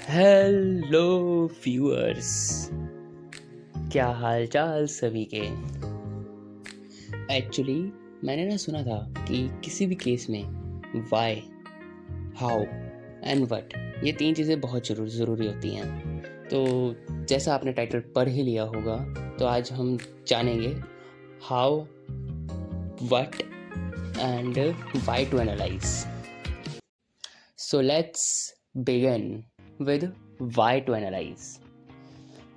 Hello viewers, क्या हाल चाल सभी के। एक्चुअली मैंने ना सुना था कि किसी भी केस में वाई, हाउ एंड व्हाट, ये तीन चीज़ें बहुत ज़रूरी होती हैं। तो जैसा आपने टाइटल पढ़ ही लिया होगा, तो आज हम जानेंगे how, what and why to analyse. So let's begin with why to analyse.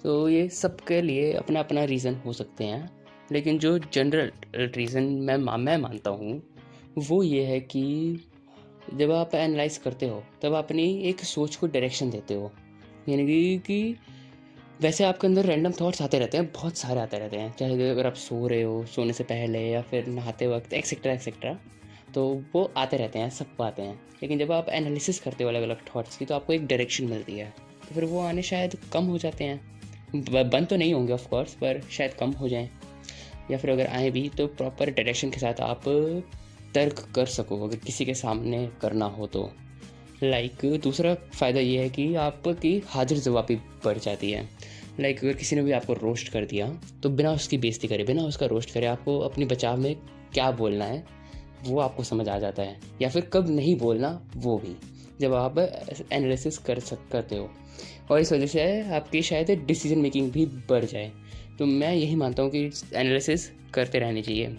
तो ये सबके लिए अपना अपना रीज़न हो सकते हैं, लेकिन जो जनरल रीज़न मैं मानता हूँ वो ये है कि जब आप एनालाइज करते हो तब अपनी एक सोच को डायरेक्शन देते हो। यानी कि वैसे आपके अंदर रैंडम थॉट्स आते रहते हैं, बहुत सारे आते रहते हैं, चाहे अगर आप सो रहे हो, सोने से पहले या फिर नहाते वक्त, एक्सेट्रा एक्सेट्रा। तो वो आते रहते हैं, सबको आते हैं। लेकिन जब आप एनालिसिस करते हो अलग अलग थॉट्स की, तो आपको एक डायरेक्शन मिलती है, तो फिर वो आने शायद कम हो जाते हैं। बंद तो नहीं होंगे ऑफ कोर्स, पर शायद कम हो जाएं, या फिर अगर आए भी तो प्रॉपर डायरेक्शन के साथ आप तर्क कर सको अगर किसी के सामने करना हो तो। दूसरा फ़ायदा ये है कि आपकी हाजिर जवाबी बढ़ जाती है। अगर किसी ने भी आपको रोस्ट कर दिया, तो बिना उसकी बेइज्जती करे, बिना उसका रोस्ट करे, आपको अपनी बचाव में क्या बोलना है वो आपको समझ आ जाता है, या फिर कब नहीं बोलना वो भी, जब आप एनालिसिस करते हो। और इस वजह से आपकी शायद डिसीजन मेकिंग भी बढ़ जाए। तो मैं यही मानता हूँ कि एनालिसिस करते रहनी चाहिए,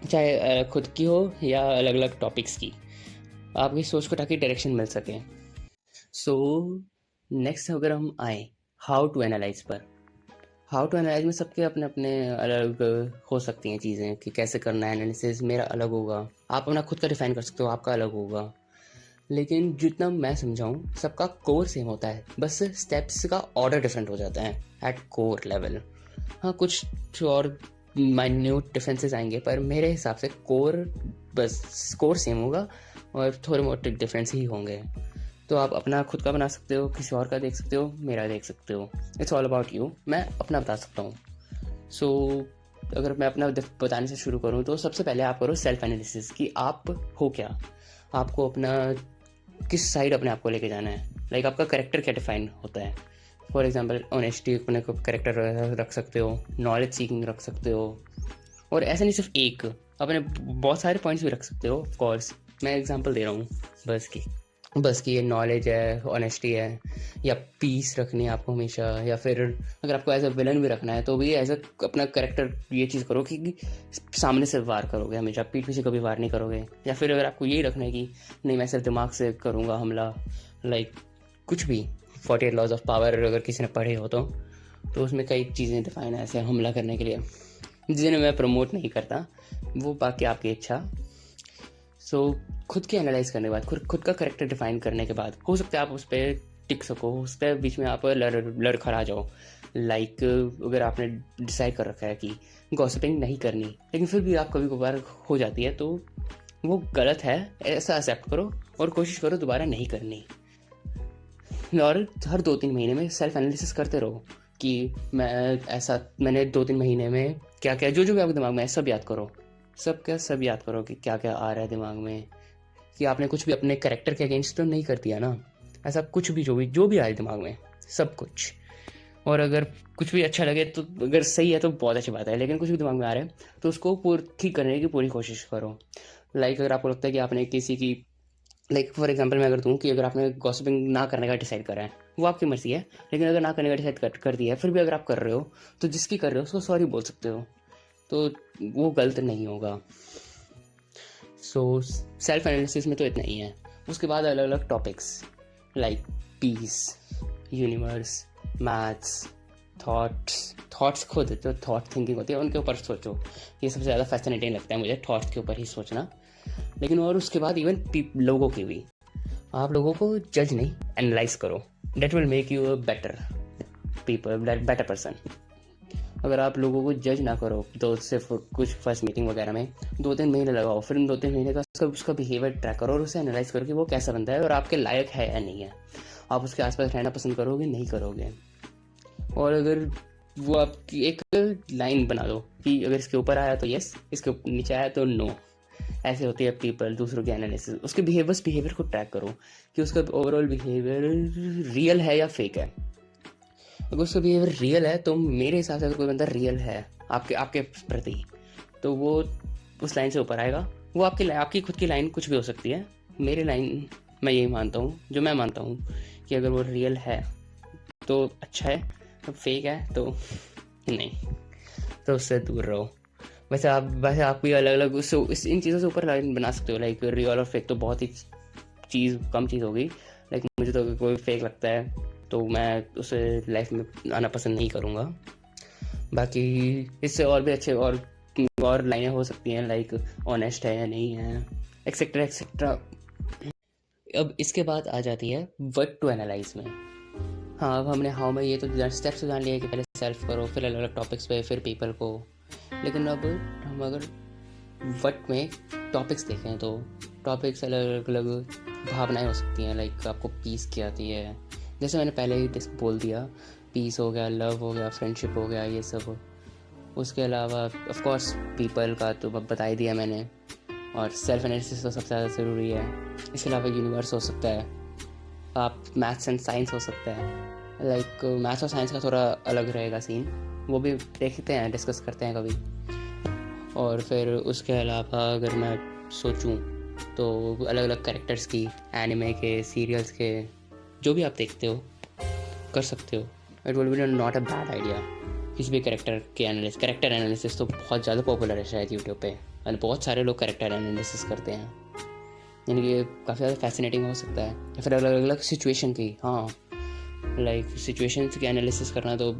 चाहे खुद की हो या अलग अलग टॉपिक्स की, आपकी सोच को ताकि डायरेक्शन मिल सके। सो नेक्स्ट अगर हम आए हाउ टू एनालाइज पर, हाउ टू एनालाइज में सबके अपने अपने अलग हो सकती हैं चीज़ें कि कैसे करना है एनालिसिस। मेरा अलग होगा, आप अपना खुद का डिफाइन कर सकते हो, आपका अलग होगा। लेकिन जितना मैं समझाऊँ, सबका कोर सेम होता है, बस स्टेप्स का ऑर्डर डिफरेंट हो जाता है एट कोर लेवल। हाँ, कुछ और माइन्यूट डिफरेंसेस आएंगे, पर मेरे हिसाब से कोर सेम होगा और थोड़े मोटे डिफरेंस ही होंगे। तो आप अपना खुद का बना सकते हो, किसी और का देख सकते हो, मेरा देख सकते हो। It's all about you. मैं अपना बता सकता हूँ। सो अगर मैं अपना बताने से शुरू करूँ, तो सबसे पहले आप करो सेल्फ एनालिसिस कि आप हो क्या, आपको अपना किस साइड अपने आप को लेके जाना है। आपका करेक्टर क्या डिफाइन होता है। फॉर एग्जाम्पल ऑनेस्टी अपने को करेक्टर रख सकते हो, नॉलेज सीकिंग रख सकते हो, और ऐसा नहीं सिर्फ एक, अपने बहुत सारे पॉइंट्स भी रख सकते हो। ऑफ कोर्स मैं एग्जांपल दे रहा हूँ बस की ये नॉलेज है, ऑनेस्टी है, या पीस रखनी है आपको हमेशा, या फिर अगर आपको एज अ विलन भी रखना है तो भी एज अ अपना करेक्टर ये चीज़ करो कि सामने से वार करोगे हमेशा, पीठ पीछे कभी वार नहीं करोगे। या फिर अगर आपको यही रखना है कि नहीं, मैं सिर्फ दिमाग से करूँगा हमला, कुछ भी 48 लॉज ऑफ पावर अगर किसी ने पढ़े हो तो उसमें कई चीज़ें डिफाइन है ऐसे हमला करने के लिए, जिन्हें मैं प्रमोट नहीं करता, वो बाकी आपकी इच्छा। सो खुद की एनालाइज करने के बाद, खुद का करेक्टर डिफाइन करने के बाद, हो सकता है आप उस पर टिक सको, उस पर बीच में आप लड़खड़ा जाओ। अगर आपने डिसाइड कर रखा है कि गॉसिपिंग नहीं करनी, लेकिन फिर भी आप कभी कभार हो जाती है, तो वो गलत है, ऐसा एक्सेप्ट करो और कोशिश करो दोबारा नहीं करनी। और हर 2-3 महीने में सेल्फ एनालिसिस करते रहो कि मैंने 2-3 महीने में क्या क्या, जो भी आपके दिमाग में है सब याद करो, सब याद करो कि क्या क्या आ रहा है दिमाग में, कि आपने कुछ भी अपने कैरेक्टर के अगेंस्ट तो नहीं कर दिया ना। ऐसा कुछ भी, जो भी आ रहा है दिमाग में, सब कुछ। और अगर कुछ भी अच्छा लगे तो, अगर सही है तो बहुत अच्छी बात है, लेकिन कुछ भी दिमाग में आ रहा है तो उसको ठीक करने की पूरी कोशिश करो। अगर आपको लगता है कि आपने किसी की, फॉर एग्जांपल मैं अगर दूं कि अगर आपने गॉसिपिंग ना करने का डिसाइड करा है, वो आपकी मर्जी है, लेकिन अगर ना करने का डिसाइड कर दिया है, फिर भी अगर आप कर रहे हो, तो जिसकी कर रहे हो उसको सॉरी बोल सकते हो, तो वो गलत नहीं होगा। सो सेल्फ एनालिसिस में तो इतना ही है। उसके बाद अलग अलग topics peace, universe, maths, thoughts खुद जो थॉट थिंकिंग होती है उनके ऊपर सोचो। ये सबसे ज़्यादा फैसिनेटिंग लगता है मुझे, थॉट्स के ऊपर ही सोचना। लेकिन और उसके बाद इवन लोगों की भी, आप लोगों को जज नहीं, एनालाइज करो। That will make you a better person. अगर आप लोगों को जज ना करो तो सिर्फ कुछ फर्स्ट मीटिंग वगैरह में 2-3 महीने लगाओ, फिर इन 2-3 महीने का उसका बिहेवियर ट्रैक करो और उसे एनालाइज करो कि वो कैसा बंदा है और आपके लायक है या नहीं है। आप उसके आसपास रहना पसंद करोगे, नहीं करोगे। और अगर वो आपकी एक लाइन बना दो कि अगर इसके ऊपर आया तो यस, इसके नीचे आया तो नो, ऐसे होती है पीपल, दूसरों की एनालिसिस, उसके बिहेवियर को ट्रैक करो कि उसका ओवरऑल बिहेवियर रियल है या फेक है। अगर उसका बिहेवियर रियल है तो मेरे हिसाब से अगर कोई बंदा रियल है आपके आपके प्रति, तो वो उस लाइन से ऊपर आएगा। वो आपकी खुद की लाइन कुछ भी हो सकती है, मेरी लाइन मैं यही मानता हूँ, जो मैं मानता हूँ कि अगर वो रियल है तो अच्छा है, तो फेक है तो नहीं, तो उससे दूर रहो। वैसे आप भी अलग अलग इन चीज़ों से ऊपर लाइन बना सकते हो, लाइक रियल और फेक तो बहुत ही कम चीज़ होगी। लाइक मुझे तो अगर कोई फेक लगता है तो मैं उसे लाइफ में आना पसंद नहीं करूँगा। बाकी इससे और भी अच्छे और लाइनें हो सकती हैं, लाइक ऑनेस्ट है या नहीं है, एक्सेट्रा एक्सेट्रा। अब इसके बाद आ जाती है व्हाट टू एनालाइज में। हाँ, अब हमने हाउ में ये तो स्टेप्स जान लिया कि पहले सेल्फ करो, फिर अलग अलग टॉपिक्स पे, फिर पीपल को। लेकिन अब हम अगर व्हाट में टॉपिक्स देखें तो टॉपिक्स अलग अलग भावनाएं हो सकती हैं। लाइक आपको पीस क्या आती है, जैसे मैंने पहले ही बोल दिया, पीस हो गया, लव हो गया, फ्रेंडशिप हो गया, ये सब। उसके अलावा ऑफ कोर्स पीपल का तो बता ही दिया मैंने, और सेल्फ एनालिसिस तो सबसे ज़्यादा ज़रूरी है। इसके अलावा यूनिवर्स हो सकता है, आप मैथ्स एंड साइंस हो सकता है। लाइक मैथ्स और साइंस का थोड़ा अलग रहेगा सीन, वो भी देखते हैं, डिस्कस करते हैं कभी। और फिर उसके अलावा अगर मैं सोचूं तो अलग अलग कैरेक्टर्स की, एनिमे के, सीरियल्स के, जो भी आप देखते हो कर सकते हो। It will be not a bad idea. किसी भी कैरेक्टर एनालिसिस तो बहुत ज़्यादा पॉपुलर है शायद यूट्यूब पे, और बहुत सारे लोग कैरेक्टर एनालिसिस करते हैं, यानी कि काफ़ी ज़्यादा फैसिनेटिंग हो सकता है। या फिर अलग अलग सिचुएशन की, हाँ, लाइक सिचुएशन की एनालिसिस करना तो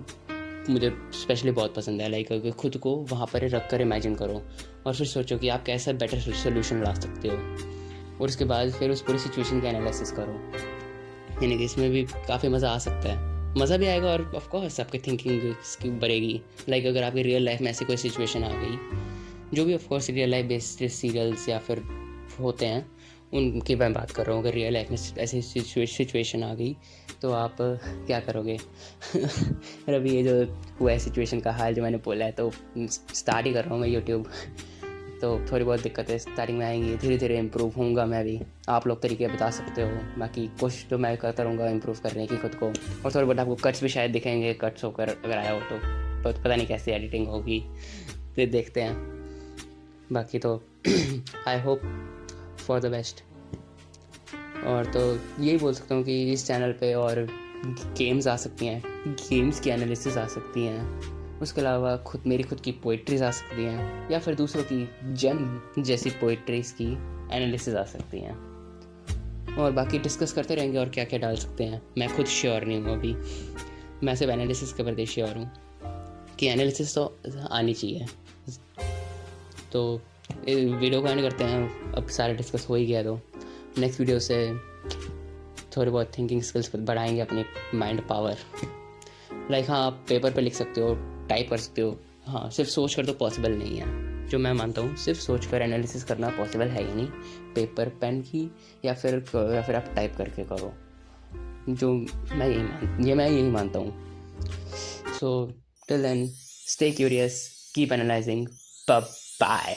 मुझे स्पेशली बहुत पसंद है। लाइक अगर खुद को वहाँ पर रख कर इमेजिन करो और फिर सोचो कि आप कैसा बेटर सोल्यूशन ला सकते हो, और उसके बाद फिर उस पूरी सिचुएशन का एनालिसिस करो। यानी कि इसमें भी काफ़ी मज़ा आ सकता है, मज़ा भी आएगा, और ऑफ कोर्स आपकी थिंकिंग बढ़ेगी। लाइक अगर आपकी रियल लाइफ में ऐसी कोई सिचुएशन आ गई, जो भी of course real life based serials या फिर होते हैं उनकी मैं बात कर रहा हूँ, अगर रियल लाइफ में ऐसी सिचुएशन आ गई तो आप क्या करोगे? अभी ये जो हुआ है सिचुएशन का हाल जो मैंने बोला है, तो स्टार्ट ही कर रहा हूँ मैं यूट्यूब, तो थोड़ी बहुत दिक्कतें स्टार्टिंग में आएंगी, धीरे धीरे इम्प्रूव होऊंगा मैं भी। आप लोग तरीके बता सकते हो, बाकी कोशिश तो मैं करता रहूँगा इम्प्रूव करने की खुद को। और थोड़े बहुत आपको कट्स भी शायद दिखेंगे, कट्स होकर अगर आया हो तो पता नहीं कैसे एडिटिंग होगी, फिर देखते हैं। बाकी तो I hope for the best. और तो यही बोल सकता हूँ कि इस चैनल पे और गेम्स आ सकती हैं, गेम्स की एनालिसिस आ सकती हैं, उसके अलावा मेरी खुद की पोइट्रीज आ सकती हैं, या फिर दूसरों की जेम जैसी पोइट्रीज की एनालिसिस आ सकती हैं, और बाकी डिस्कस करते रहेंगे और क्या क्या डाल सकते हैं। मैं खुद श्योर नहीं हूँ अभी, मैं सिर्फ एनालिसिस के प्रति श्योर हूँ कि एनालिसिस तो आनी चाहिए। तो वीडियो को एंड करते हैं, अब सारा डिस्कस हो ही गया, तो नेक्स्ट वीडियो से थोड़ी बहुत थिंकिंग स्किल्स बढ़ाएंगे, अपनी माइंड पावर। लाइक हाँ, आप पेपर पे लिख सकते हो, टाइप कर सकते हो, हाँ, सिर्फ सोच कर तो पॉसिबल नहीं है। जो मैं मानता हूँ सिर्फ सोच कर एनालिसिस करना पॉसिबल है ही नहीं, पेपर पेन की या फिर आप टाइप करके करो, जो मैं यही मानता हूँ। So till then, stay curious, keep analysing, bye.